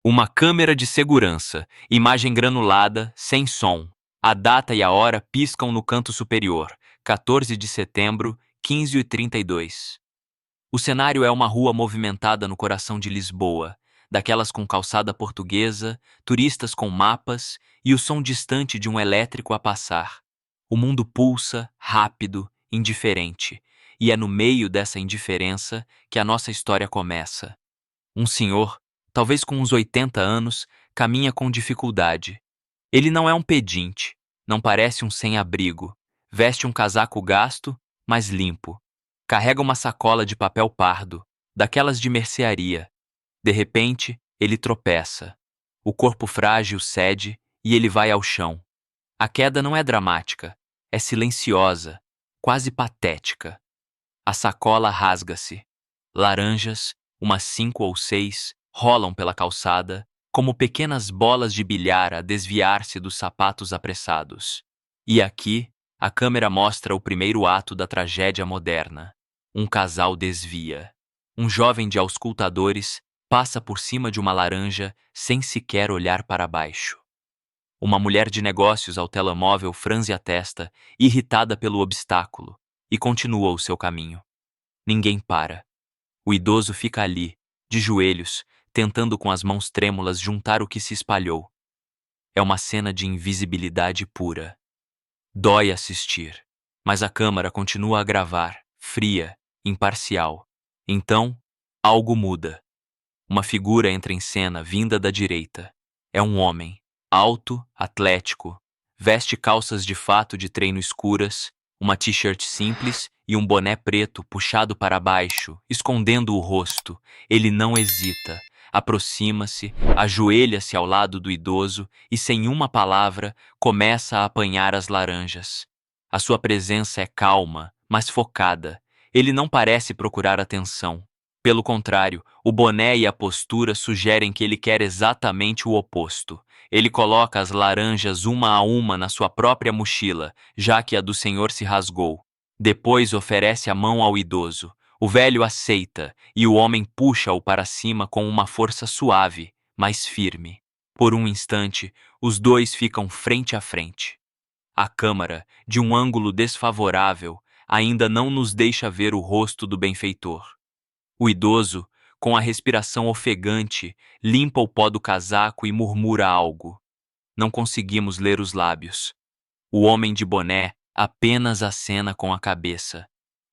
Uma câmera de segurança, imagem granulada, sem som. A data e a hora piscam no canto superior, 14 de setembro, 15h32. O cenário é uma rua movimentada no coração de Lisboa, daquelas com calçada portuguesa, turistas com mapas e o som distante de um elétrico a passar. O mundo pulsa, rápido, indiferente, e é no meio dessa indiferença que a nossa história começa. Um senhor, talvez com uns 80 anos, caminha com dificuldade. Ele não é um pedinte, não parece um sem-abrigo. Veste um casaco gasto, mas limpo. Carrega uma sacola de papel pardo, daquelas de mercearia. De repente, ele tropeça. O corpo frágil cede e ele vai ao chão. A queda não é dramática, é silenciosa, quase patética. A sacola rasga-se. Laranjas, umas 5 ou 6, rolam pela calçada, como pequenas bolas de bilhar a desviar-se dos sapatos apressados. E aqui, a câmera mostra o primeiro ato da tragédia moderna. Um casal desvia. Um jovem de auscultadores passa por cima de uma laranja sem sequer olhar para baixo. Uma mulher de negócios ao telemóvel franze a testa, irritada pelo obstáculo, e continua o seu caminho. Ninguém para. O idoso fica ali, de joelhos, tentando com as mãos trêmulas juntar o que se espalhou. É uma cena de invisibilidade pura. Dói assistir, mas a câmara continua a gravar, fria, imparcial. Então, algo muda. Uma figura entra em cena vinda da direita. É um homem, alto, atlético, veste calças de fato de treino escuras, uma t-shirt simples e um boné preto puxado para baixo, escondendo o rosto. Ele não hesita. Aproxima-se, ajoelha-se ao lado do idoso e, sem uma palavra, começa a apanhar as laranjas. A sua presença é calma, mas focada. Ele não parece procurar atenção. Pelo contrário, o boné e a postura sugerem que ele quer exatamente o oposto. Ele coloca as laranjas uma a uma na sua própria mochila, já que a do senhor se rasgou. Depois oferece a mão ao idoso. O velho aceita, e o homem puxa-o para cima com uma força suave, mas firme. Por um instante, os dois ficam frente a frente. A câmara, de um ângulo desfavorável, ainda não nos deixa ver o rosto do benfeitor. O idoso, com a respiração ofegante, limpa o pó do casaco e murmura algo. Não conseguimos ler os lábios. O homem de boné apenas acena com a cabeça.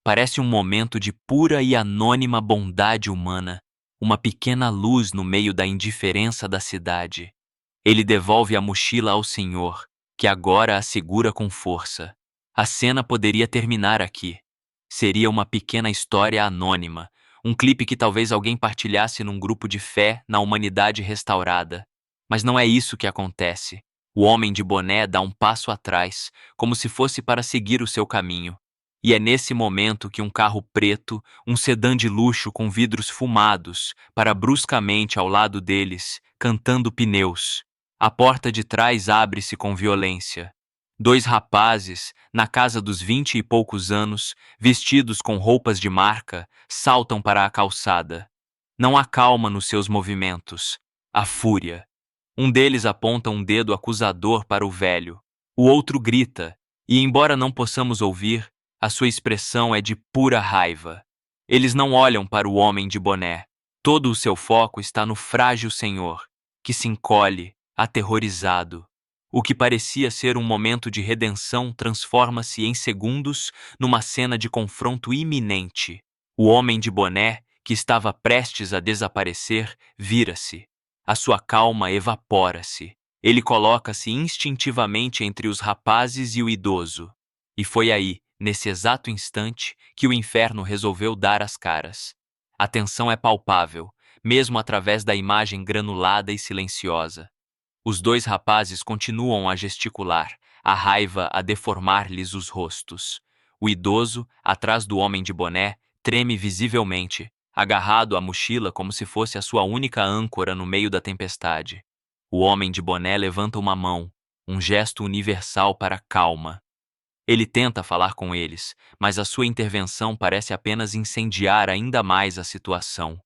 Parece um momento de pura e anônima bondade humana, uma pequena luz no meio da indiferença da cidade. Ele devolve a mochila ao senhor, que agora a segura com força. A cena poderia terminar aqui. Seria uma pequena história anônima, um clipe que talvez alguém partilhasse num grupo de fé na humanidade restaurada. Mas não é isso que acontece. O homem de boné dá um passo atrás, como se fosse para seguir o seu caminho. E é nesse momento que um carro preto, um sedã de luxo com vidros fumados, para bruscamente ao lado deles, cantando pneus. A porta de trás abre-se com violência. Dois rapazes, na casa dos 20 e poucos anos, vestidos com roupas de marca, saltam para a calçada. Não há calma nos seus movimentos. Há fúria. Um deles aponta um dedo acusador para o velho. O outro grita, e embora não possamos ouvir, a sua expressão é de pura raiva. Eles não olham para o homem de boné. Todo o seu foco está no frágil senhor, que se encolhe, aterrorizado. O que parecia ser um momento de redenção transforma-se em segundos numa cena de confronto iminente. O homem de boné, que estava prestes a desaparecer, vira-se. A sua calma evapora-se. Ele coloca-se instintivamente entre os rapazes e o idoso. E foi aí, nesse exato instante, que o inferno resolveu dar as caras. A tensão é palpável, mesmo através da imagem granulada e silenciosa. Os dois rapazes continuam a gesticular, a raiva a deformar-lhes os rostos. O idoso, atrás do homem de boné, treme visivelmente, agarrado à mochila como se fosse a sua única âncora no meio da tempestade. O homem de boné levanta uma mão, um gesto universal para calma. Ele tenta falar com eles, mas a sua intervenção parece apenas incendiar ainda mais a situação.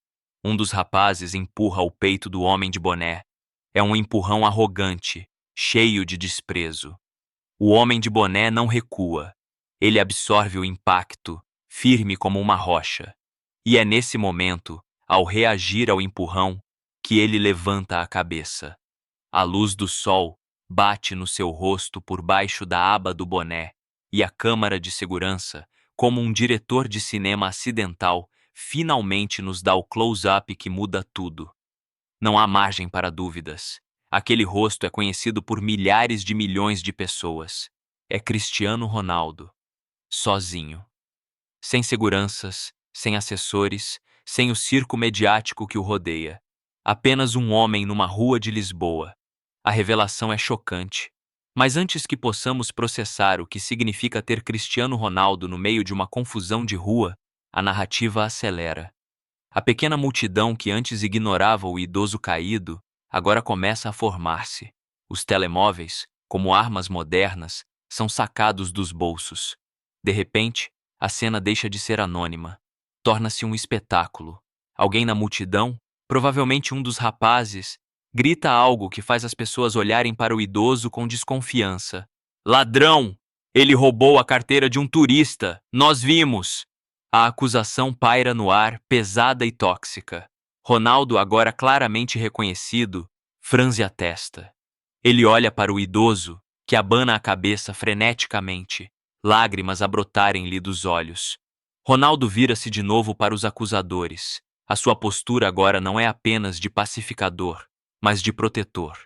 Um dos rapazes empurra o peito do homem de boné. É um empurrão arrogante, cheio de desprezo. O homem de boné não recua. Ele absorve o impacto, firme como uma rocha. E é nesse momento, ao reagir ao empurrão, que ele levanta a cabeça. A luz do sol bate no seu rosto por baixo da aba do boné, e a câmara de segurança, como um diretor de cinema acidental, finalmente nos dá o close-up que muda tudo. Não há margem para dúvidas. Aquele rosto é conhecido por milhares de milhões de pessoas. É Cristiano Ronaldo, sozinho. Sem seguranças, sem assessores, sem o circo mediático que o rodeia. Apenas um homem numa rua de Lisboa. A revelação é chocante. Mas antes que possamos processar o que significa ter Cristiano Ronaldo no meio de uma confusão de rua, a narrativa acelera. A pequena multidão que antes ignorava o idoso caído, agora começa a formar-se. Os telemóveis, como armas modernas, são sacados dos bolsos. De repente, a cena deixa de ser anônima. Torna-se um espetáculo. Alguém na multidão, provavelmente um dos rapazes, grita algo que faz as pessoas olharem para o idoso com desconfiança. Ladrão! Ele roubou a carteira de um turista! Nós vimos! A acusação paira no ar, pesada e tóxica. Ronaldo, agora claramente reconhecido, franze a testa. Ele olha para o idoso, que abana a cabeça freneticamente, lágrimas a brotarem-lhe dos olhos. Ronaldo vira-se de novo para os acusadores. A sua postura agora não é apenas de pacificador, mas de protetor.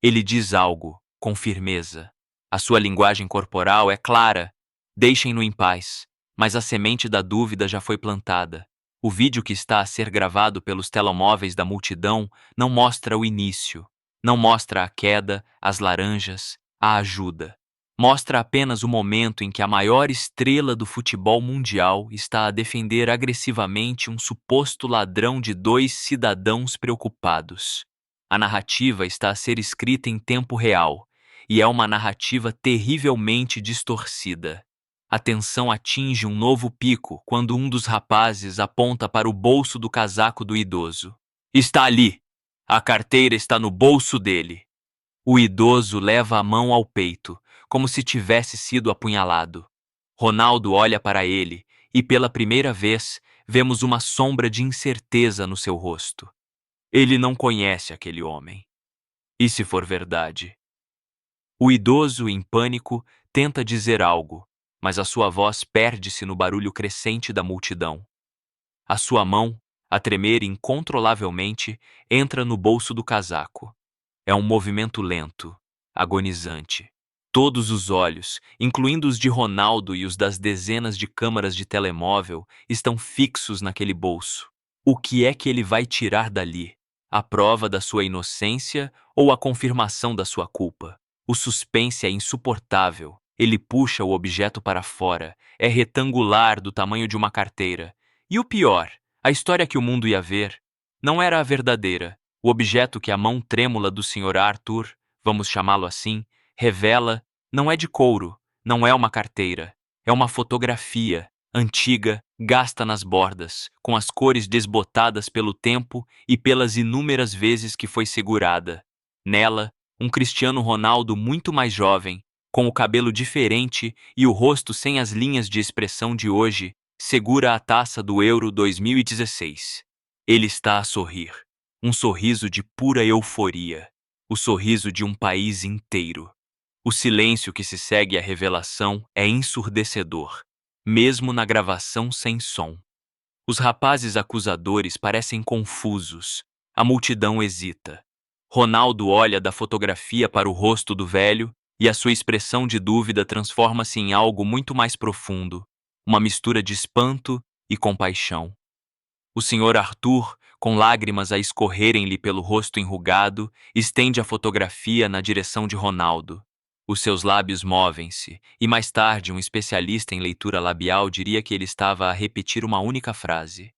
Ele diz algo, com firmeza. A sua linguagem corporal é clara. Deixem-no em paz. Mas a semente da dúvida já foi plantada. O vídeo que está a ser gravado pelos telemóveis da multidão não mostra o início, não mostra a queda, as laranjas, a ajuda. Mostra apenas o momento em que a maior estrela do futebol mundial está a defender agressivamente um suposto ladrão de dois cidadãos preocupados. A narrativa está a ser escrita em tempo real, e é uma narrativa terrivelmente distorcida. A tensão atinge um novo pico quando um dos rapazes aponta para o bolso do casaco do idoso. Está ali! A carteira está no bolso dele. O idoso leva a mão ao peito, como se tivesse sido apunhalado. Ronaldo olha para ele e, pela primeira vez, vemos uma sombra de incerteza no seu rosto. Ele não conhece aquele homem. E se for verdade? O idoso, em pânico, tenta dizer algo, mas a sua voz perde-se no barulho crescente da multidão. A sua mão, a tremer incontrolavelmente, entra no bolso do casaco. É um movimento lento, agonizante. Todos os olhos, incluindo os de Ronaldo e os das dezenas de câmaras de telemóvel, estão fixos naquele bolso. O que é que ele vai tirar dali? A prova da sua inocência ou a confirmação da sua culpa? O suspense é insuportável. Ele puxa o objeto para fora. É retangular, do tamanho de uma carteira. E o pior, a história que o mundo ia ver não era a verdadeira. O objeto que a mão trêmula do Sr. Arthur, vamos chamá-lo assim, revela, não é de couro, não é uma carteira. É uma fotografia, antiga, gasta nas bordas, com as cores desbotadas pelo tempo e pelas inúmeras vezes que foi segurada. Nela, um Cristiano Ronaldo muito mais jovem, com o cabelo diferente e o rosto sem as linhas de expressão de hoje, segura a taça do Euro 2016. Ele está a sorrir. Um sorriso de pura euforia. O sorriso de um país inteiro. O silêncio que se segue à revelação é ensurdecedor, mesmo na gravação sem som. Os rapazes acusadores parecem confusos. A multidão hesita. Ronaldo olha da fotografia para o rosto do velho e a sua expressão de dúvida transforma-se em algo muito mais profundo, uma mistura de espanto e compaixão. O Sr. Arthur, com lágrimas a escorrerem-lhe pelo rosto enrugado, estende a fotografia na direção de Ronaldo. Os seus lábios movem-se, e mais tarde um especialista em leitura labial diria que ele estava a repetir uma única frase.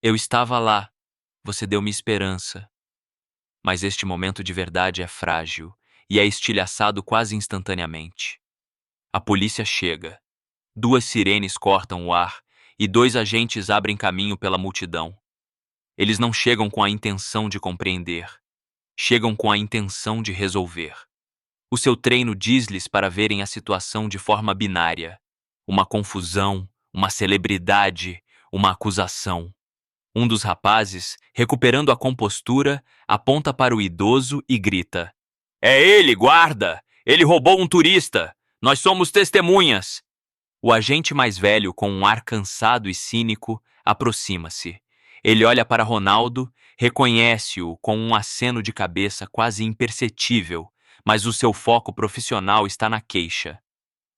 Eu estava lá, você deu-me esperança. Mas este momento de verdade é frágil, e é estilhaçado quase instantaneamente. A polícia chega. 2 sirenes cortam o ar, e 2 agentes abrem caminho pela multidão. Eles não chegam com a intenção de compreender, chegam com a intenção de resolver. O seu treino diz-lhes para verem a situação de forma binária: uma confusão, uma celebridade, uma acusação. Um dos rapazes, recuperando a compostura, aponta para o idoso e grita: "É ele, guarda! Ele roubou um turista! Nós somos testemunhas!" O agente mais velho, com um ar cansado e cínico, aproxima-se. Ele olha para Ronaldo, reconhece-o com um aceno de cabeça quase imperceptível, mas o seu foco profissional está na queixa.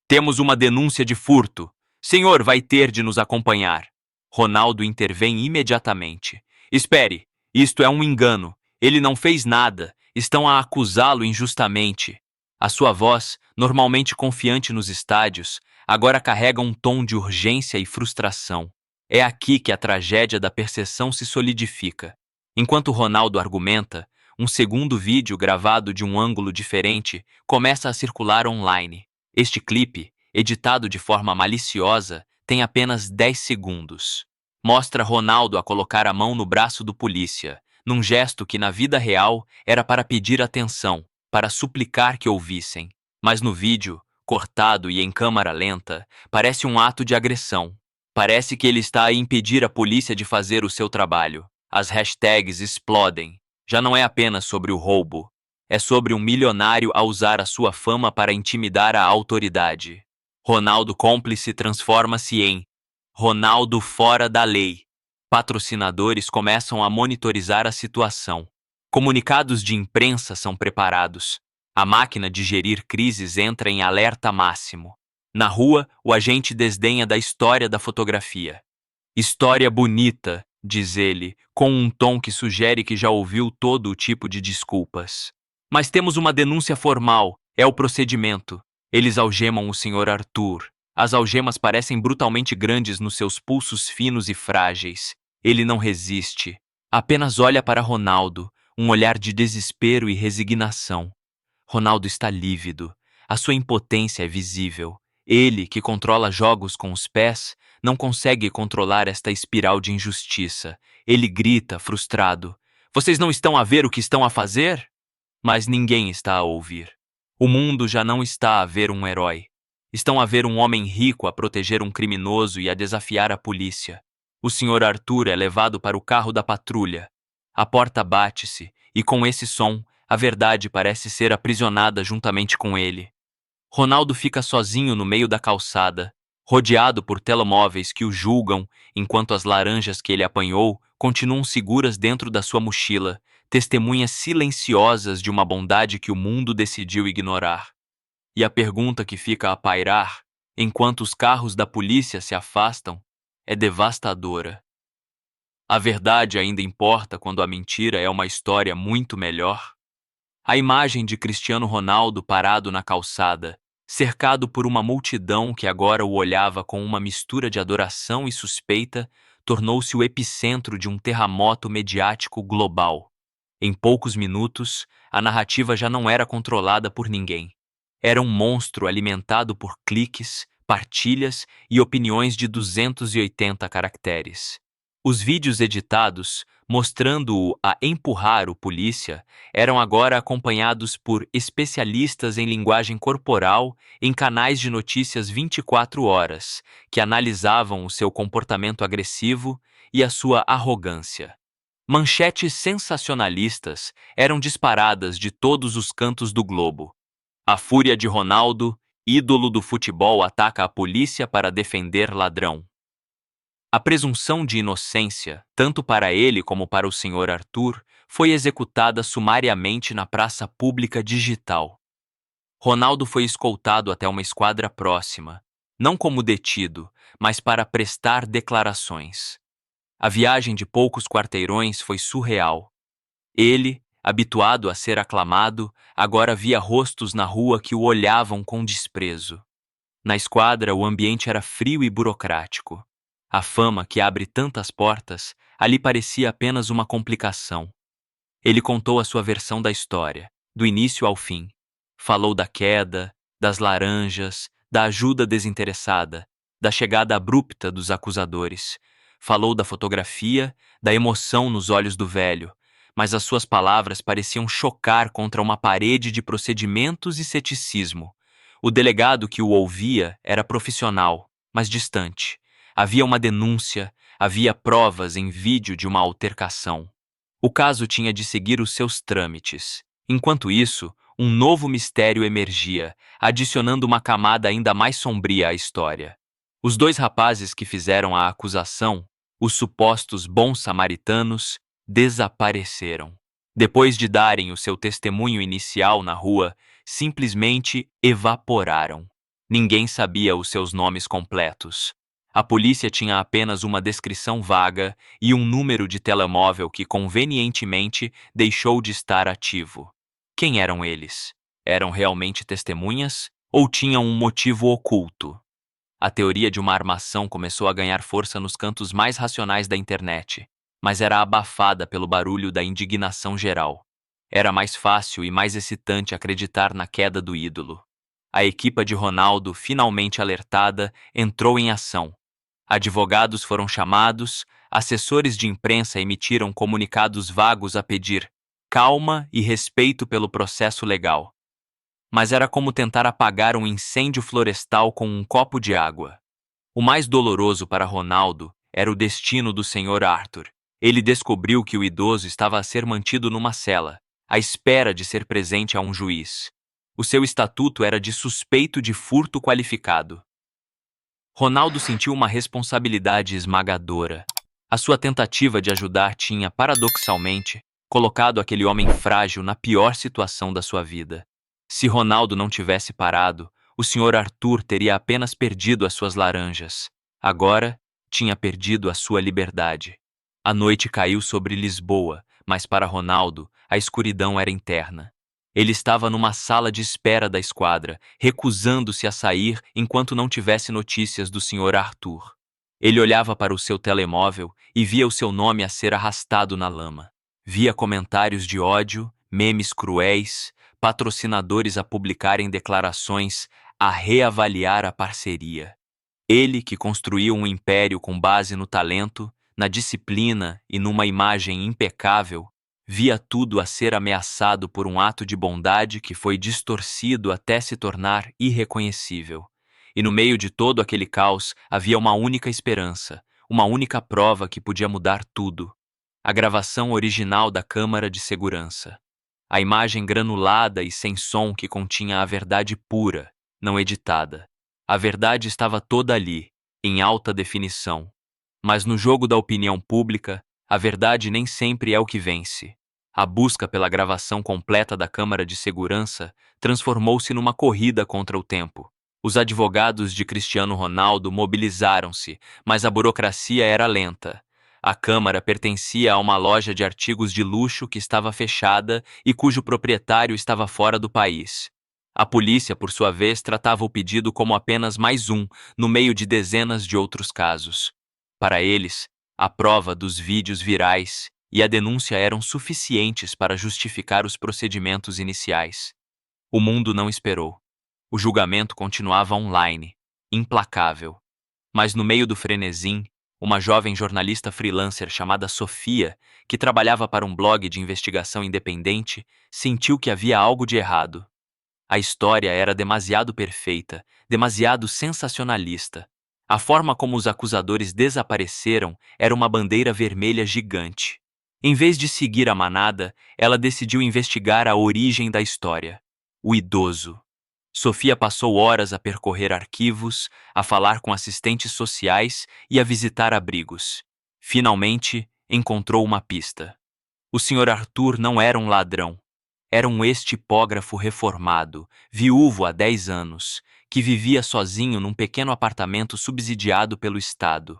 "Temos uma denúncia de furto. Senhor vai ter de nos acompanhar." Ronaldo intervém imediatamente. "Espere, isto é um engano. Ele não fez nada. Estão a acusá-lo injustamente." A sua voz, normalmente confiante nos estádios, agora carrega um tom de urgência e frustração. É aqui que a tragédia da perseção se solidifica. Enquanto Ronaldo argumenta, um segundo vídeo gravado de um ângulo diferente começa a circular online. Este clipe, editado de forma maliciosa, tem apenas 10 segundos. Mostra Ronaldo a colocar a mão no braço do polícia, num gesto que na vida real era para pedir atenção, para suplicar que ouvissem. Mas no vídeo, cortado e em câmara lenta, parece um ato de agressão. Parece que ele está a impedir a polícia de fazer o seu trabalho. As hashtags explodem. Já não é apenas sobre o roubo. É sobre um milionário a usar a sua fama para intimidar a autoridade. Ronaldo cúmplice transforma-se em Ronaldo fora da lei. Patrocinadores começam a monitorizar a situação. Comunicados de imprensa são preparados. A máquina de gerir crises entra em alerta máximo. Na rua, o agente desdenha da história da fotografia. "História bonita", diz ele, com um tom que sugere que já ouviu todo o tipo de desculpas. "Mas temos uma denúncia formal, é o procedimento." Eles algemam o Sr. Arthur. As algemas parecem brutalmente grandes nos seus pulsos finos e frágeis. Ele não resiste. Apenas olha para Ronaldo, um olhar de desespero e resignação. Ronaldo está lívido. A sua impotência é visível. Ele, que controla jogos com os pés, não consegue controlar esta espiral de injustiça. Ele grita, frustrado: "Vocês não estão a ver o que estão a fazer?" Mas ninguém está a ouvir. O mundo já não está a ver um herói. Estão a ver um homem rico a proteger um criminoso e a desafiar a polícia. O Sr. Arthur é levado para o carro da patrulha. A porta bate-se, e com esse som, a verdade parece ser aprisionada juntamente com ele. Ronaldo fica sozinho no meio da calçada, rodeado por telemóveis que o julgam, enquanto as laranjas que ele apanhou continuam seguras dentro da sua mochila, testemunhas silenciosas de uma bondade que o mundo decidiu ignorar. E a pergunta que fica a pairar, enquanto os carros da polícia se afastam, é devastadora. A verdade ainda importa quando a mentira é uma história muito melhor? A imagem de Cristiano Ronaldo parado na calçada, cercado por uma multidão que agora o olhava com uma mistura de adoração e suspeita, tornou-se o epicentro de um terremoto mediático global. Em poucos minutos, a narrativa já não era controlada por ninguém. Era um monstro alimentado por cliques, partilhas e opiniões de 280 caracteres. Os vídeos editados, mostrando-o a empurrar o polícia, eram agora acompanhados por especialistas em linguagem corporal em canais de notícias 24 horas, que analisavam o seu comportamento agressivo e a sua arrogância. Manchetes sensacionalistas eram disparadas de todos os cantos do globo. A fúria de Ronaldo, ídolo do futebol, ataca a polícia para defender ladrão. A presunção de inocência, tanto para ele como para o Sr. Arthur, foi executada sumariamente na praça pública digital. Ronaldo foi escoltado até uma esquadra próxima, não como detido, mas para prestar declarações. A viagem de poucos quarteirões foi surreal. Ele, habituado a ser aclamado, agora via rostos na rua que o olhavam com desprezo. Na esquadra, o ambiente era frio e burocrático. A fama que abre tantas portas, ali parecia apenas uma complicação. Ele contou a sua versão da história, do início ao fim. Falou da queda, das laranjas, da ajuda desinteressada, da chegada abrupta dos acusadores. falou da fotografia, da emoção nos olhos do velho, mas as suas palavras pareciam chocar contra uma parede de procedimentos e ceticismo. O delegado que o ouvia era profissional, mas distante. Havia uma denúncia, havia provas em vídeo de uma altercação. O caso tinha de seguir os seus trâmites. Enquanto isso, um novo mistério emergia, adicionando uma camada ainda mais sombria à história. Os dois rapazes que fizeram a acusação, os supostos bons samaritanos, desapareceram. Depois de darem o seu testemunho inicial na rua, simplesmente evaporaram. Ninguém sabia os seus nomes completos. A polícia tinha apenas uma descrição vaga e um número de telemóvel que convenientemente deixou de estar ativo. Quem eram eles? Eram realmente testemunhas ou tinham um motivo oculto? A teoria de uma armação começou a ganhar força nos cantos mais racionais da internet, mas era abafada pelo barulho da indignação geral. Era mais fácil e mais excitante acreditar na queda do ídolo. A equipa de Ronaldo, finalmente alertada, entrou em ação. Advogados foram chamados, assessores de imprensa emitiram comunicados vagos a pedir calma e respeito pelo processo legal. Mas era como tentar apagar um incêndio florestal com um copo de água. O mais doloroso para Ronaldo era o destino do Sr. Arthur. Ele descobriu que o idoso estava a ser mantido numa cela, à espera de ser presente a um juiz. O seu estatuto era de suspeito de furto qualificado. Ronaldo sentiu uma responsabilidade esmagadora. A sua tentativa de ajudar tinha, paradoxalmente, colocado aquele homem frágil na pior situação da sua vida. Se Ronaldo não tivesse parado, o Sr. Arthur teria apenas perdido as suas laranjas. Agora, tinha perdido a sua liberdade. A noite caiu sobre Lisboa, mas para Ronaldo, a escuridão era interna. Ele estava numa sala de espera da esquadra, recusando-se a sair enquanto não tivesse notícias do Sr. Arthur. Ele olhava para o seu telemóvel e via o seu nome a ser arrastado na lama. Via comentários de ódio, memes cruéis, patrocinadores a publicarem declarações, a reavaliar a parceria. Ele, que construiu um império com base no talento, na disciplina e numa imagem impecável, via tudo a ser ameaçado por um ato de bondade que foi distorcido até se tornar irreconhecível. E no meio de todo aquele caos havia uma única esperança, uma única prova que podia mudar tudo. A gravação original da câmara de segurança. A imagem granulada e sem som que continha a verdade pura, não editada. A verdade estava toda ali, em alta definição. Mas no jogo da opinião pública, a verdade nem sempre é o que vence. A busca pela gravação completa da câmara de segurança transformou-se numa corrida contra o tempo. Os advogados de Cristiano Ronaldo mobilizaram-se, mas a burocracia era lenta. A câmara pertencia a uma loja de artigos de luxo que estava fechada e cujo proprietário estava fora do país. A polícia, por sua vez, tratava o pedido como apenas mais um, no meio de dezenas de outros casos. Para eles, a prova dos vídeos virais e a denúncia eram suficientes para justificar os procedimentos iniciais. O mundo não esperou. O julgamento continuava online, implacável. Mas no meio do frenesim, uma jovem jornalista freelancer chamada Sofia, que trabalhava para um blog de investigação independente, sentiu que havia algo de errado. A história era demasiado perfeita, demasiado sensacionalista. A forma como os acusadores desapareceram era uma bandeira vermelha gigante. Em vez de seguir a manada, ela decidiu investigar a origem da história. O idoso. Sofia passou horas a percorrer arquivos, a falar com assistentes sociais e a visitar abrigos. Finalmente, encontrou uma pista. O Sr. Arthur não era um ladrão. Era um ex-tipógrafo reformado, viúvo há 10 anos, que vivia sozinho num pequeno apartamento subsidiado pelo Estado.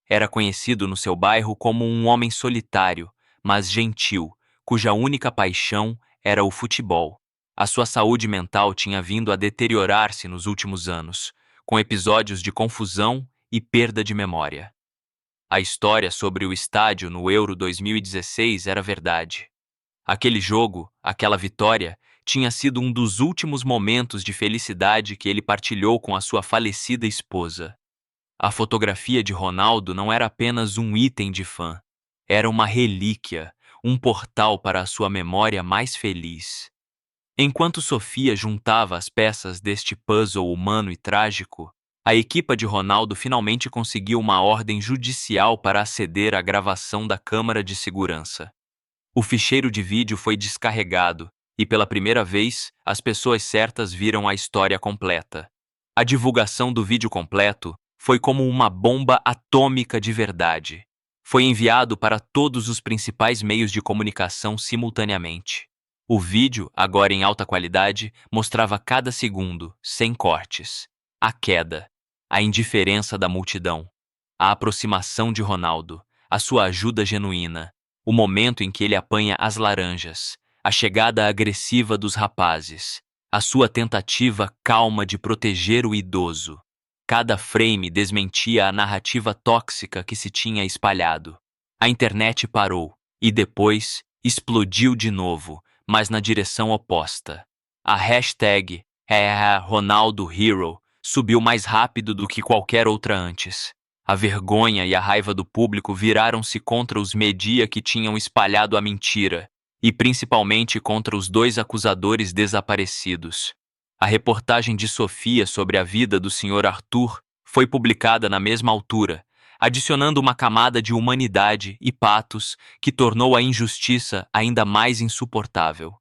Era conhecido no seu bairro como um homem solitário, mas gentil, cuja única paixão era o futebol. A sua saúde mental tinha vindo a deteriorar-se nos últimos anos, com episódios de confusão e perda de memória. A história sobre o estádio no Euro 2016 era verdade. Aquele jogo, aquela vitória, tinha sido um dos últimos momentos de felicidade que ele partilhou com a sua falecida esposa. A fotografia de Ronaldo não era apenas um item de fã. Era uma relíquia, um portal para a sua memória mais feliz. Enquanto Sofia juntava as peças deste puzzle humano e trágico, a equipa de Ronaldo finalmente conseguiu uma ordem judicial para aceder à gravação da câmara de segurança. O ficheiro de vídeo foi descarregado e, pela primeira vez, as pessoas certas viram a história completa. A divulgação do vídeo completo foi como uma bomba atômica de verdade. Foi enviado para todos os principais meios de comunicação simultaneamente. O vídeo, agora em alta qualidade, mostrava cada segundo, sem cortes, a queda, a indiferença da multidão, a aproximação de Ronaldo, a sua ajuda genuína, o momento em que ele apanha as laranjas, a chegada agressiva dos rapazes, a sua tentativa calma de proteger o idoso. Cada frame desmentia a narrativa tóxica que se tinha espalhado. A internet parou e depois explodiu de novo, mas na direção oposta. A hashtag #RonaldoHero subiu mais rápido do que qualquer outra antes. A vergonha e a raiva do público viraram-se contra os media que tinham espalhado a mentira, e principalmente contra os dois acusadores desaparecidos. A reportagem de Sofia sobre a vida do Sr. Arthur foi publicada na mesma altura, adicionando uma camada de humanidade e patos que tornou a injustiça ainda mais insuportável.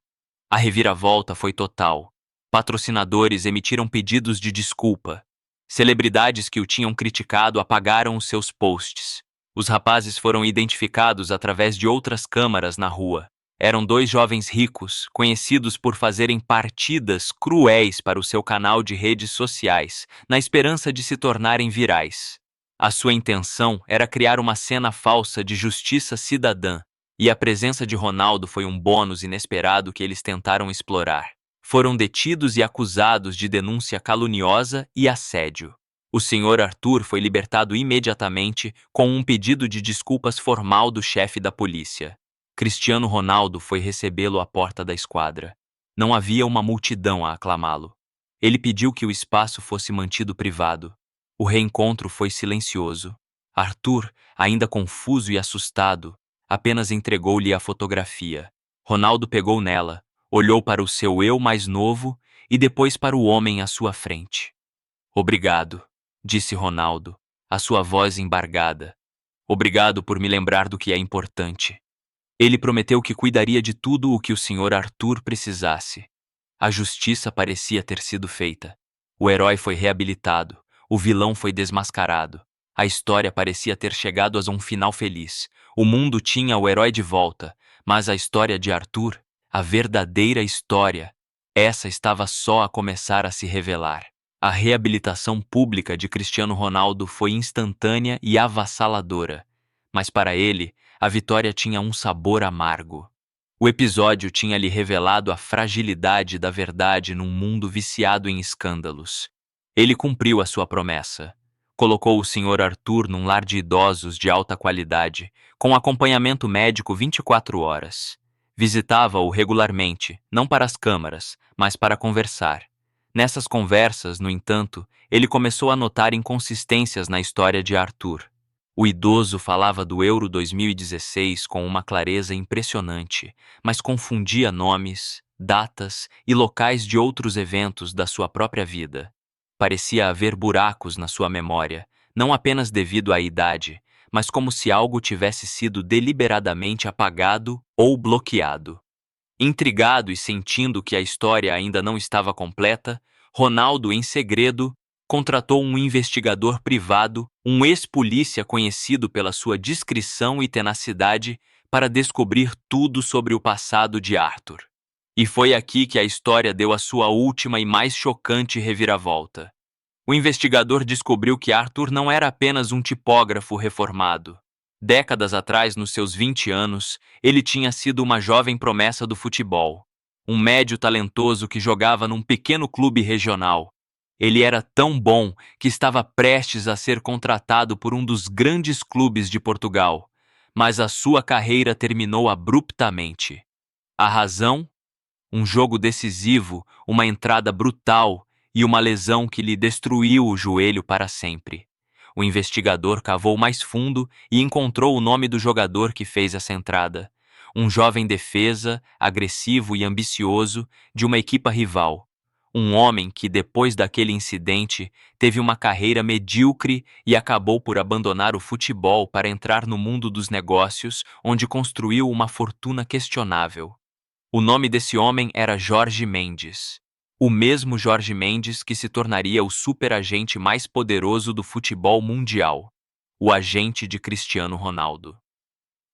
A reviravolta foi total. Patrocinadores emitiram pedidos de desculpa. Celebridades que o tinham criticado apagaram os seus posts. Os rapazes foram identificados através de outras câmaras na rua. Eram dois jovens ricos, conhecidos por fazerem partidas cruéis para o seu canal de redes sociais, na esperança de se tornarem virais. A sua intenção era criar uma cena falsa de justiça cidadã, e a presença de Ronaldo foi um bônus inesperado que eles tentaram explorar. Foram detidos e acusados de denúncia caluniosa e assédio. O Sr. Arthur foi libertado imediatamente com um pedido de desculpas formal do chefe da polícia. Cristiano Ronaldo foi recebê-lo à porta da esquadra. Não havia uma multidão a aclamá-lo. Ele pediu que o espaço fosse mantido privado. O reencontro foi silencioso. Arthur, ainda confuso e assustado, apenas entregou-lhe a fotografia. Ronaldo pegou nela, olhou para o seu eu mais novo e depois para o homem à sua frente. "Obrigado", disse Ronaldo, a sua voz embargada. "Obrigado por me lembrar do que é importante." Ele prometeu que cuidaria de tudo o que o Sr. Arthur precisasse. A justiça parecia ter sido feita. O herói foi reabilitado, o vilão foi desmascarado. A história parecia ter chegado a um final feliz. O mundo tinha o herói de volta, mas a história de Arthur, a verdadeira história, essa estava só a começar a se revelar. A reabilitação pública de Cristiano Ronaldo foi instantânea e avassaladora, mas para ele, a vitória tinha um sabor amargo. O episódio tinha lhe revelado a fragilidade da verdade num mundo viciado em escândalos. Ele cumpriu a sua promessa. Colocou o Sr. Arthur num lar de idosos de alta qualidade, com acompanhamento médico 24 horas. Visitava-o regularmente, não para as câmaras, mas para conversar. Nessas conversas, no entanto, ele começou a notar inconsistências na história de Arthur. O idoso falava do Euro 2016 com uma clareza impressionante, mas confundia nomes, datas e locais de outros eventos da sua própria vida. Parecia haver buracos na sua memória, não apenas devido à idade, mas como se algo tivesse sido deliberadamente apagado ou bloqueado. Intrigado e sentindo que a história ainda não estava completa, Ronaldo, em segredo, contratou um investigador privado, um ex-polícia conhecido pela sua discrição e tenacidade, para descobrir tudo sobre o passado de Arthur. E foi aqui que a história deu a sua última e mais chocante reviravolta. O investigador descobriu que Arthur não era apenas um tipógrafo reformado. Décadas atrás, nos seus 20 anos, ele tinha sido uma jovem promessa do futebol. Um médio talentoso que jogava num pequeno clube regional. Ele era tão bom que estava prestes a ser contratado por um dos grandes clubes de Portugal. Mas a sua carreira terminou abruptamente. A razão? Um jogo decisivo, uma entrada brutal e uma lesão que lhe destruiu o joelho para sempre. O investigador cavou mais fundo e encontrou o nome do jogador que fez essa entrada. Um jovem defesa, agressivo e ambicioso, de uma equipa rival. Um homem que, depois daquele incidente, teve uma carreira medíocre e acabou por abandonar o futebol para entrar no mundo dos negócios, onde construiu uma fortuna questionável. O nome desse homem era Jorge Mendes. O mesmo Jorge Mendes que se tornaria o superagente mais poderoso do futebol mundial. O agente de Cristiano Ronaldo.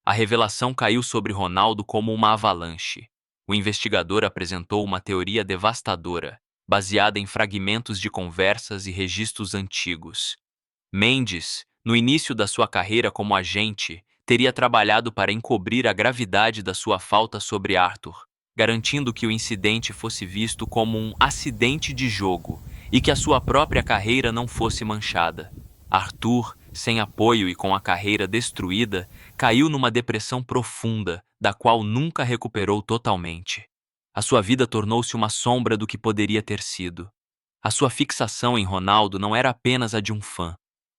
A revelação caiu sobre Ronaldo como uma avalanche. O investigador apresentou uma teoria devastadora, baseada em fragmentos de conversas e registros antigos. Mendes, no início da sua carreira como agente, teria trabalhado para encobrir a gravidade da sua falta sobre Arthur, garantindo que o incidente fosse visto como um acidente de jogo e que a sua própria carreira não fosse manchada. Arthur, sem apoio e com a carreira destruída, caiu numa depressão profunda, da qual nunca recuperou totalmente. A sua vida tornou-se uma sombra do que poderia ter sido. A sua fixação em Ronaldo não era apenas a de um fã.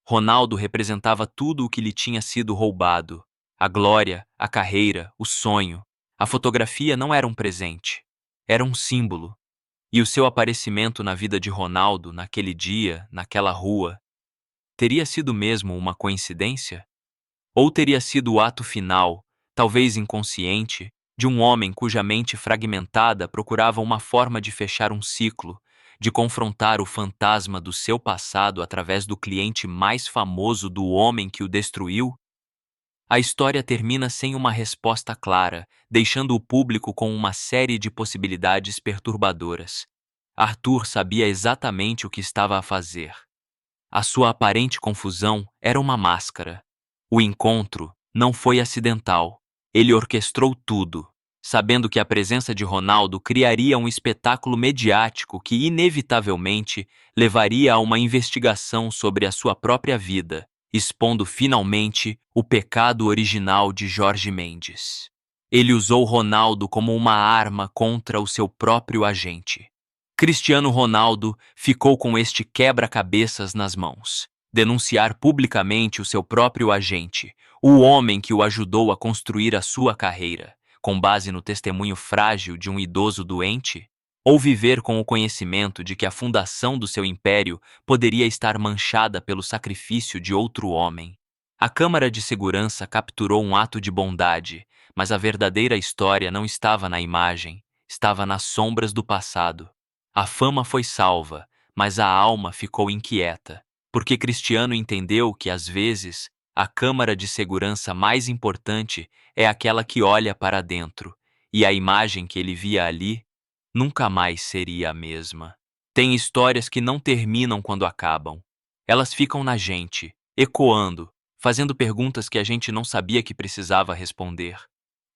Ronaldo representava tudo o que lhe tinha sido roubado. A glória, a carreira, o sonho. A fotografia não era um presente. Era um símbolo. E o seu aparecimento na vida de Ronaldo, naquele dia, naquela rua, teria sido mesmo uma coincidência? Ou teria sido o ato final, talvez inconsciente, de um homem cuja mente fragmentada procurava uma forma de fechar um ciclo, de confrontar o fantasma do seu passado através do cliente mais famoso do homem que o destruiu? A história termina sem uma resposta clara, deixando o público com uma série de possibilidades perturbadoras. Arthur sabia exatamente o que estava a fazer. A sua aparente confusão era uma máscara. O encontro não foi acidental. Ele orquestrou tudo, sabendo que a presença de Ronaldo criaria um espetáculo mediático que inevitavelmente levaria a uma investigação sobre a sua própria vida, expondo finalmente o pecado original de Jorge Mendes. Ele usou Ronaldo como uma arma contra o seu próprio agente. Cristiano Ronaldo ficou com este quebra-cabeças nas mãos. Denunciar publicamente o seu próprio agente, o homem que o ajudou a construir a sua carreira, com base no testemunho frágil de um idoso doente? Ou viver com o conhecimento de que a fundação do seu império poderia estar manchada pelo sacrifício de outro homem? A Câmara de Segurança capturou um ato de bondade, mas a verdadeira história não estava na imagem, estava nas sombras do passado. A fama foi salva, mas a alma ficou inquieta, porque Cristiano entendeu que, às vezes, a câmara de segurança mais importante é aquela que olha para dentro, e a imagem que ele via ali nunca mais seria a mesma. Tem histórias que não terminam quando acabam. Elas ficam na gente, ecoando, fazendo perguntas que a gente não sabia que precisava responder.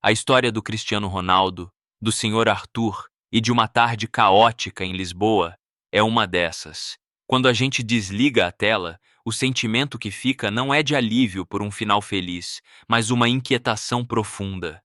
A história do Cristiano Ronaldo, do Sr. Arthur e de uma tarde caótica em Lisboa é uma dessas. Quando a gente desliga a tela, o sentimento que fica não é de alívio por um final feliz, mas uma inquietação profunda.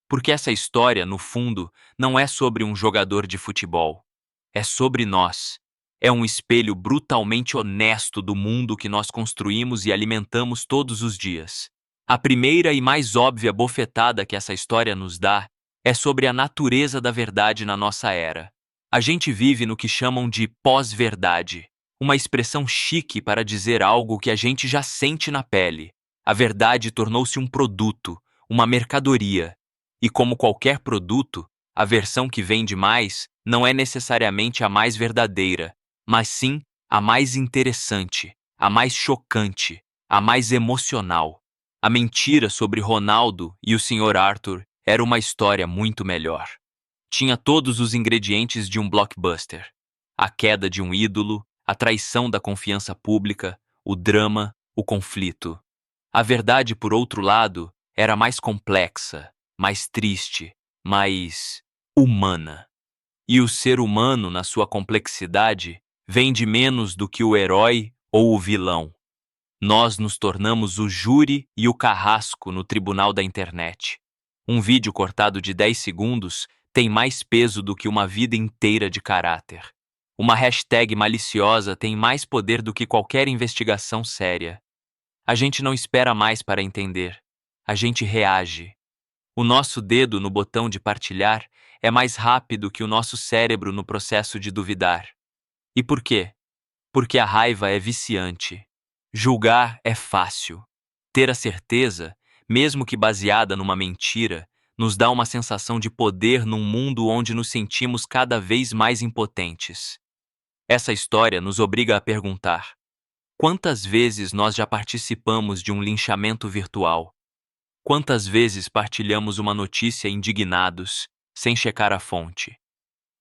Porque essa história, no fundo, não é sobre um jogador de futebol. É sobre nós. É um espelho brutalmente honesto do mundo que nós construímos e alimentamos todos os dias. A primeira e mais óbvia bofetada que essa história nos dá é sobre a natureza da verdade na nossa era. A gente vive no que chamam de pós-verdade, uma expressão chique para dizer algo que a gente já sente na pele. A verdade tornou-se um produto, uma mercadoria. E como qualquer produto, a versão que vende mais não é necessariamente a mais verdadeira, mas sim a mais interessante, a mais chocante, a mais emocional. A mentira sobre Ronaldo e o Sr. Arthur era uma história muito melhor. Tinha todos os ingredientes de um blockbuster. A queda de um ídolo, a traição da confiança pública, o drama, o conflito. A verdade, por outro lado, era mais complexa, mais triste, mais humana. E o ser humano, na sua complexidade, vende menos do que o herói ou o vilão. Nós nos tornamos o júri e o carrasco no tribunal da internet. Um vídeo cortado de 10 segundos tem mais peso do que uma vida inteira de caráter. Uma hashtag maliciosa tem mais poder do que qualquer investigação séria. A gente não espera mais para entender. A gente reage. O nosso dedo no botão de partilhar é mais rápido que o nosso cérebro no processo de duvidar. E por quê? Porque a raiva é viciante. Julgar é fácil. Ter a certeza, mesmo que baseada numa mentira, nos dá uma sensação de poder num mundo onde nos sentimos cada vez mais impotentes. Essa história nos obriga a perguntar: quantas vezes nós já participamos de um linchamento virtual? Quantas vezes partilhamos uma notícia indignados, sem checar a fonte?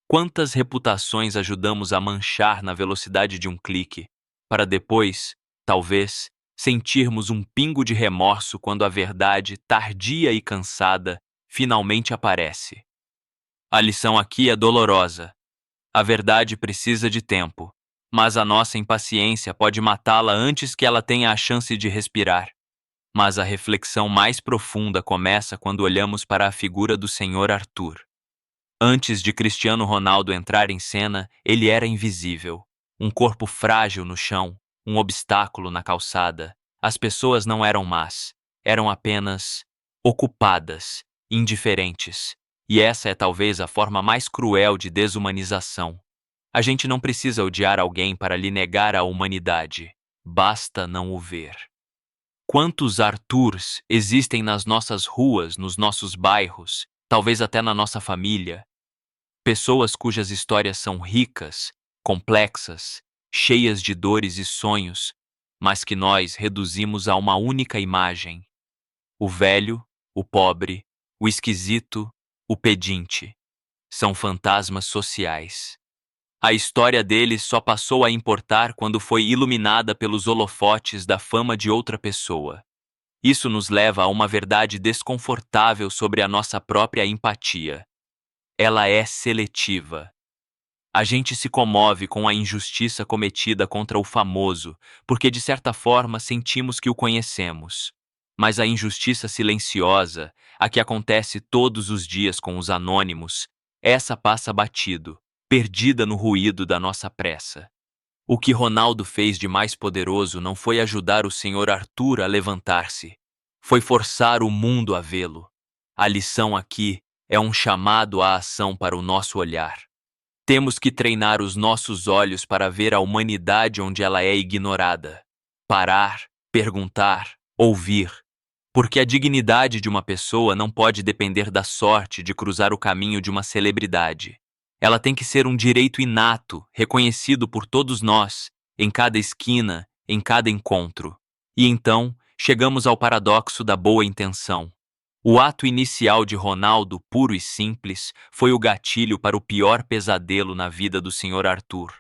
Quantas reputações ajudamos a manchar na velocidade de um clique, para depois, talvez, sentirmos um pingo de remorso quando a verdade, tardia e cansada, finalmente aparece? A lição aqui é dolorosa. A verdade precisa de tempo, mas a nossa impaciência pode matá-la antes que ela tenha a chance de respirar. Mas a reflexão mais profunda começa quando olhamos para a figura do Senhor Arthur. Antes de Cristiano Ronaldo entrar em cena, ele era invisível. Um corpo frágil no chão, um obstáculo na calçada. As pessoas não eram más, eram apenas ocupadas, indiferentes. E essa é talvez a forma mais cruel de desumanização. A gente não precisa odiar alguém para lhe negar a humanidade. Basta não o ver. Quantos Arthurs existem nas nossas ruas, nos nossos bairros, talvez até na nossa família? Pessoas cujas histórias são ricas, complexas, cheias de dores e sonhos, mas que nós reduzimos a uma única imagem: o velho, o pobre, o esquisito, o pedinte. São fantasmas sociais. A história deles só passou a importar quando foi iluminada pelos holofotes da fama de outra pessoa. Isso nos leva a uma verdade desconfortável sobre a nossa própria empatia. Ela é seletiva. A gente se comove com a injustiça cometida contra o famoso, porque de certa forma sentimos que o conhecemos. Mas a injustiça silenciosa, a que acontece todos os dias com os anônimos, essa passa batido, perdida no ruído da nossa pressa. O que Ronaldo fez de mais poderoso não foi ajudar o senhor Arthur a levantar-se, foi forçar o mundo a vê-lo. A lição aqui é um chamado à ação para o nosso olhar. Temos que treinar os nossos olhos para ver a humanidade onde ela é ignorada. Parar, perguntar, ouvir. Porque a dignidade de uma pessoa não pode depender da sorte de cruzar o caminho de uma celebridade. Ela tem que ser um direito inato, reconhecido por todos nós, em cada esquina, em cada encontro. E então, chegamos ao paradoxo da boa intenção. O ato inicial de Ronaldo, puro e simples, foi o gatilho para o pior pesadelo na vida do Sr. Arthur.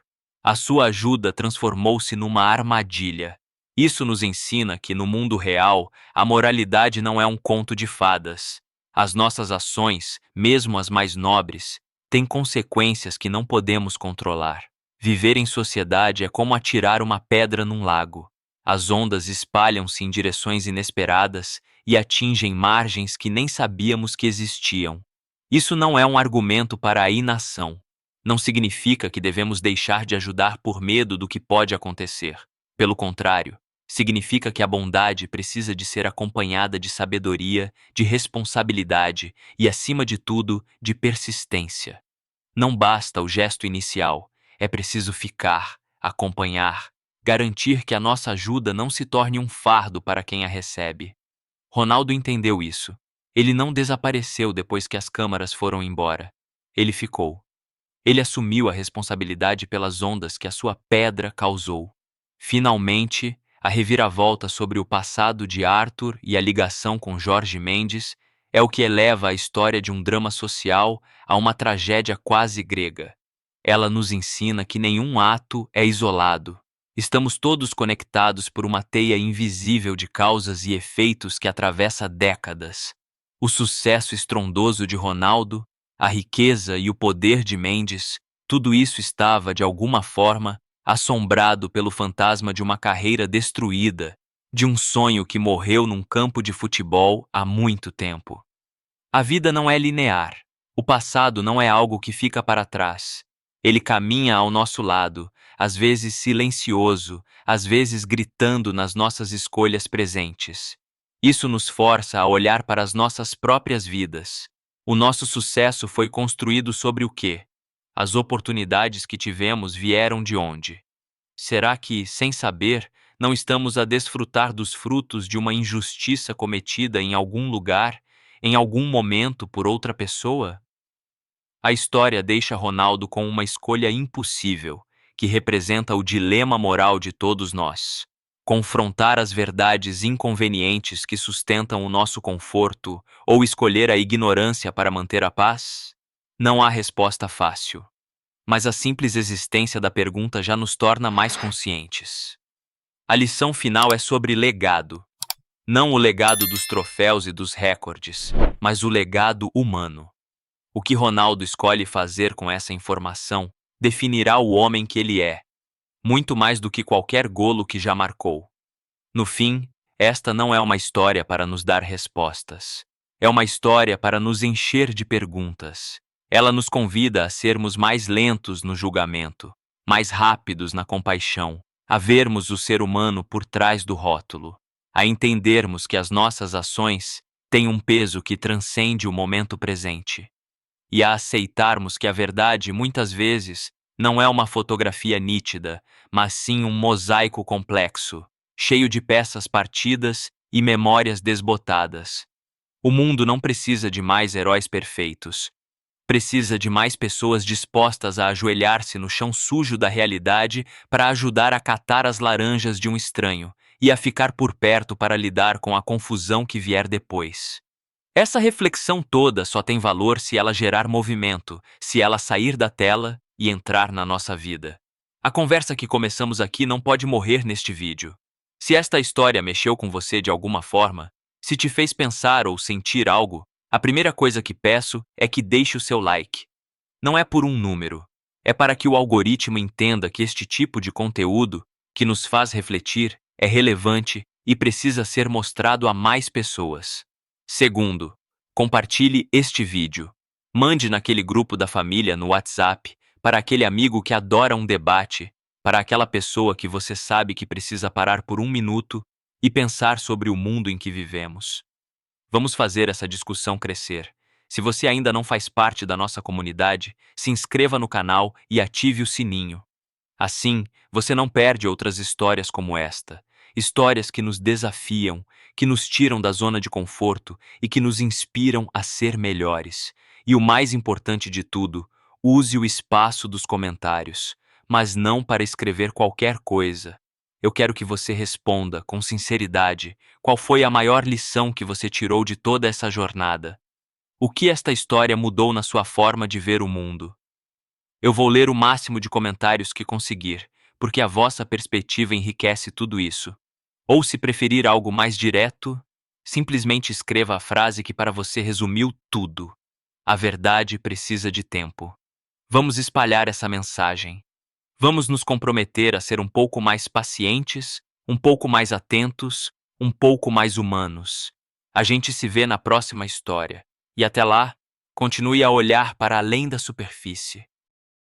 A sua ajuda transformou-se numa armadilha. Isso nos ensina que, no mundo real, a moralidade não é um conto de fadas. As nossas ações, mesmo as mais nobres, têm consequências que não podemos controlar. Viver em sociedade é como atirar uma pedra num lago. As ondas espalham-se em direções inesperadas e atingem margens que nem sabíamos que existiam. Isso não é um argumento para a inação. Não significa que devemos deixar de ajudar por medo do que pode acontecer. Pelo contrário, significa que a bondade precisa de ser acompanhada de sabedoria, de responsabilidade e, acima de tudo, de persistência. Não basta o gesto inicial, é preciso ficar, acompanhar, garantir que a nossa ajuda não se torne um fardo para quem a recebe. Ronaldo entendeu isso. Ele não desapareceu depois que as câmaras foram embora. Ele ficou. Ele assumiu a responsabilidade pelas ondas que a sua pedra causou. Finalmente, a reviravolta sobre o passado de Arthur e a ligação com Jorge Mendes é o que eleva a história de um drama social a uma tragédia quase grega. Ela nos ensina que nenhum ato é isolado. Estamos todos conectados por uma teia invisível de causas e efeitos que atravessa décadas. O sucesso estrondoso de Ronaldo, a riqueza e o poder de Mendes, tudo isso estava, de alguma forma, assombrado pelo fantasma de uma carreira destruída, de um sonho que morreu num campo de futebol há muito tempo. A vida não é linear. O passado não é algo que fica para trás. Ele caminha ao nosso lado, às vezes silencioso, às vezes gritando nas nossas escolhas presentes. Isso nos força a olhar para as nossas próprias vidas. O nosso sucesso foi construído sobre o quê? As oportunidades que tivemos vieram de onde? Será que, sem saber, não estamos a desfrutar dos frutos de uma injustiça cometida em algum lugar, em algum momento por outra pessoa? A história deixa Ronaldo com uma escolha impossível, que representa o dilema moral de todos nós. Confrontar as verdades inconvenientes que sustentam o nosso conforto ou escolher a ignorância para manter a paz? Não há resposta fácil, mas a simples existência da pergunta já nos torna mais conscientes. A lição final é sobre legado. Não o legado dos troféus e dos recordes, mas o legado humano. O que Ronaldo escolhe fazer com essa informação definirá o homem que ele é, muito mais do que qualquer golo que já marcou. No fim, esta não é uma história para nos dar respostas. É uma história para nos encher de perguntas. Ela nos convida a sermos mais lentos no julgamento, mais rápidos na compaixão, a vermos o ser humano por trás do rótulo, a entendermos que as nossas ações têm um peso que transcende o momento presente e a aceitarmos que a verdade, muitas vezes, não é uma fotografia nítida, mas sim um mosaico complexo, cheio de peças partidas e memórias desbotadas. O mundo não precisa de mais heróis perfeitos. Precisa de mais pessoas dispostas a ajoelhar-se no chão sujo da realidade para ajudar a catar as laranjas de um estranho e a ficar por perto para lidar com a confusão que vier depois. Essa reflexão toda só tem valor se ela gerar movimento, se ela sair da tela e entrar na nossa vida. A conversa que começamos aqui não pode morrer neste vídeo. Se esta história mexeu com você de alguma forma, se te fez pensar ou sentir algo, a primeira coisa que peço é que deixe o seu like. Não é por um número, é para que o algoritmo entenda que este tipo de conteúdo, que nos faz refletir, é relevante e precisa ser mostrado a mais pessoas. Segundo, compartilhe este vídeo. Mande naquele grupo da família no WhatsApp, para aquele amigo que adora um debate, para aquela pessoa que você sabe que precisa parar por um minuto e pensar sobre o mundo em que vivemos. Vamos fazer essa discussão crescer. Se você ainda não faz parte da nossa comunidade, se inscreva no canal e ative o sininho. Assim, você não perde outras histórias como esta. Histórias que nos desafiam, que nos tiram da zona de conforto e que nos inspiram a ser melhores. E o mais importante de tudo, use o espaço dos comentários, mas não para escrever qualquer coisa. Eu quero que você responda, com sinceridade, qual foi a maior lição que você tirou de toda essa jornada. O que esta história mudou na sua forma de ver o mundo? Eu vou ler o máximo de comentários que conseguir, porque a vossa perspectiva enriquece tudo isso. Ou, se preferir algo mais direto, simplesmente escreva a frase que para você resumiu tudo. A verdade precisa de tempo. Vamos espalhar essa mensagem. Vamos nos comprometer a ser um pouco mais pacientes, um pouco mais atentos, um pouco mais humanos. A gente se vê na próxima história. E até lá, continue a olhar para além da superfície.